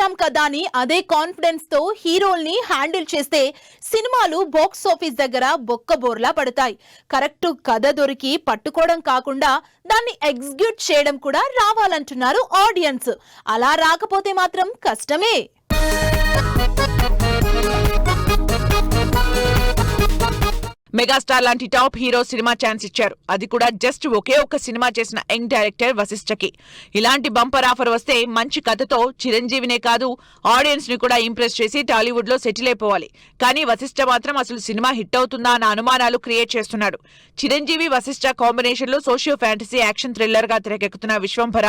పరశురామ్ కదా అని అదే కాన్ఫిడెన్స్ తో హీరోల్ని హ్యాండిల్ చేస్తే సినిమాలు బాక్స్ ఆఫీస్ దగ్గర బొక్కబోర్లా పడతాయి. కరెక్ట్ కథ దొరికి పట్టుకోవడం కాకుండా దాన్ని ఎగ్జిక్యూట్ చేయడం కూడా రావాలంటున్నారు ఆడియన్స్. అలా రాకపోతే మాత్రం కష్టమే. మెగాస్టార్ లాంటి టాప్ హీరో సినిమా ఛాన్స్ ఇచ్చారు. అది కూడా జస్ట్ ఒకే ఒక్క సినిమా చేసిన యంగ్ డైరెక్టర్ వశిష్ఠకి. ఇలాంటి బంపర్ ఆఫర్ వస్తే మంచి కథతో చిరంజీవినే కాదు ఆడియన్స్ ని కూడా ఇంప్రెస్ చేసి టాలీవుడ్ లో సెటిల్ అయిపోవాలి. కానీ వశిష్ఠ మాత్రం అసలు సినిమా హిట్ అవుతుందా అన్న అనుమానాలు క్రియేట్ చేస్తున్నాడు. చిరంజీవి వశిష్ఠ కాంబినేషన్ లో సోషియో ఫ్యాంటసీ యాక్షన్ థ్రిల్లర్ గా తెరకెక్కుతున్న విశ్వంభర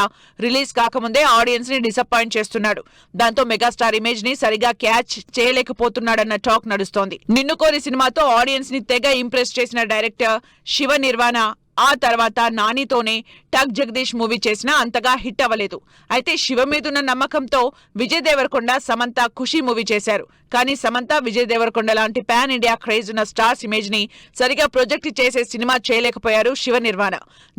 రిలీజ్ కాకముందే ఆడియన్స్ ని డిసప్పాయింట్ చేస్తున్నాడు. దాంతో మెగాస్టార్ ఇమేజ్ ని సరిగా క్యాచ్ చేయలేకపోతున్నాడన్న టాక్ నడుస్తోంది. నిన్ను కోరి సినిమాతో ఆడియన్స్ ని తెగ ఇంప్రెస్ చేసిన డైరెక్టర్ శివ నిర్వాణ ఆ తర్వాత నానితోనే టక్ జగదీష్ మూవీ చేసినా అంతగా హిట్ అవ్వలేదు. అయితే శివ మీదున్న నమ్మకంతో విజయ్ దేవరకొండ సమంత ఖుషి మూవీ చేశారు. కానీ సమంత విజయ్ దేవరకొండ లాంటి పాన్ ఇండియా క్రేజ్ ఉన్న స్టార్స్ ఇమేజ్ ని సరిగా ప్రొజెక్ట్ చేసే సినిమా చేయలేకపోయారు శివ నిర్వాణ.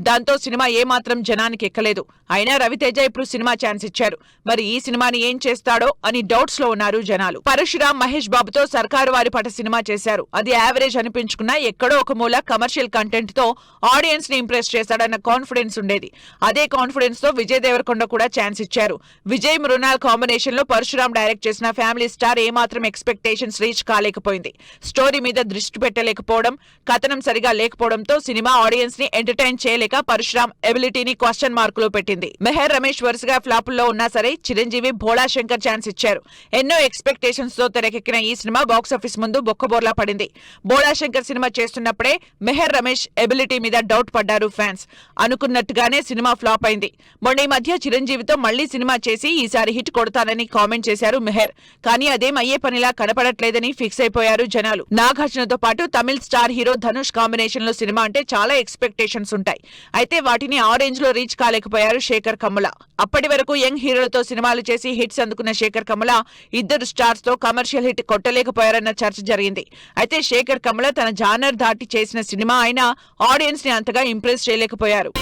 దాంతో సినిమా ఏమాత్రం జనానికి ఎక్కలేదు. అయినా రవితేజ ఇప్పుడు సినిమా ఛాన్స్ ఇచ్చారు. మరి ఈ సినిమాని ఏం చేస్తాడో అని డౌట్స్ లో ఉన్నారు జనాలు. పరశురామ్ మహేష్ బాబుతో సర్కారు వారి పట సినిమా చేశారు. అది యావరేజ్ అనిపించుకున్నా ఎక్కడో ఒక మూల కమర్షియల్ కంటెంట్ తో ఆడియన్స్ ని ఇంప్రెస్ చేశాడన్న కాన్ఫిడెన్స్ ఉండేది. అదే కాన్ఫిడెన్స్ తో విజయ్ దేవరకొండ కూడా ఛాన్స్ ఇచ్చారు. విజయ్ మృణాల్ కాంబినేషన్ లో పరశురామ్ డైరెక్ట్ చేసిన ఫ్యామిలీ స్టార్ ఏమాత్రం ఎక్స్పెక్టేషన్స్ రీచ్ కాలేకపోయింది. స్టోరీ మీద దృష్టి పెట్టలేకపోవడం, కథనం సరిగా లేకపోవడంతో సినిమా ఆడియన్స్ ని ఎంటర్టైన్ చేయలేక పరశురామ్ ఎబిలిటీని క్వశ్చన్ మార్క్ లో పెట్టింది. మెహర్ రమేష్ వరుసగా ఫ్లాపుల్లో ఉన్నా సరే చిరంజీవి భోళా శంకర్ ఛాన్స్ ఇచ్చారు. ఎన్నో ఎక్స్పెక్టేషన్స్ తో తెరకెక్కిన ఈ సినిమా బాక్సాఫీస్ ముందు బొక్కబోర్లా పడింది. భోళా శంకర్ సినిమా చేస్తున్నప్పుడే మెహర్ రమేష్ ఎబిలిటీ మీద డౌట్ పడ్డారు ఫ్యాన్స్. అనుకున్నట్టుగానే సినిమా ఫ్లాప్ అయింది. మొన్న ఈ మధ్య చిరంజీవితో మళ్లీ సినిమా చేసి ఈసారి హిట్ కొడతానని కామెంట్ చేశారు మెహర్. కానీ అదేం అయ్యే పనిలా కనపడట్లేదని ఫిక్స్ అయిపోయారు జనాలు. నాగార్జునతో పాటు తమిళ స్టార్ హీరో ధనుష్ కాంబినేషన్ లో సినిమా అంటే చాలా ఎక్స్పెక్టేషన్స్ ఉంటాయి. అయితే వాటిని ఆ రేంజ్ లో రీచ్ కాలేకపోయారు శేఖర్ కమ్ముల. అప్పటి వరకు యంగ్ హీరోలతో సినిమాలు చేసి హిట్స్ అందుకున్న శేఖర్ కమ్ముల ఇద్దరు స్టార్స్ తో కమర్షియల్ హిట్ కొట్టలేకపోయారన్న చర్చ జరిగింది. అయితే శేఖర్ కమ్ముల తన జానర్ దాటి చేసిన సినిమా అయినా ఆడియన్స్ ని అంతగా ఇంప్రెస్ చేయలేకపోయారు.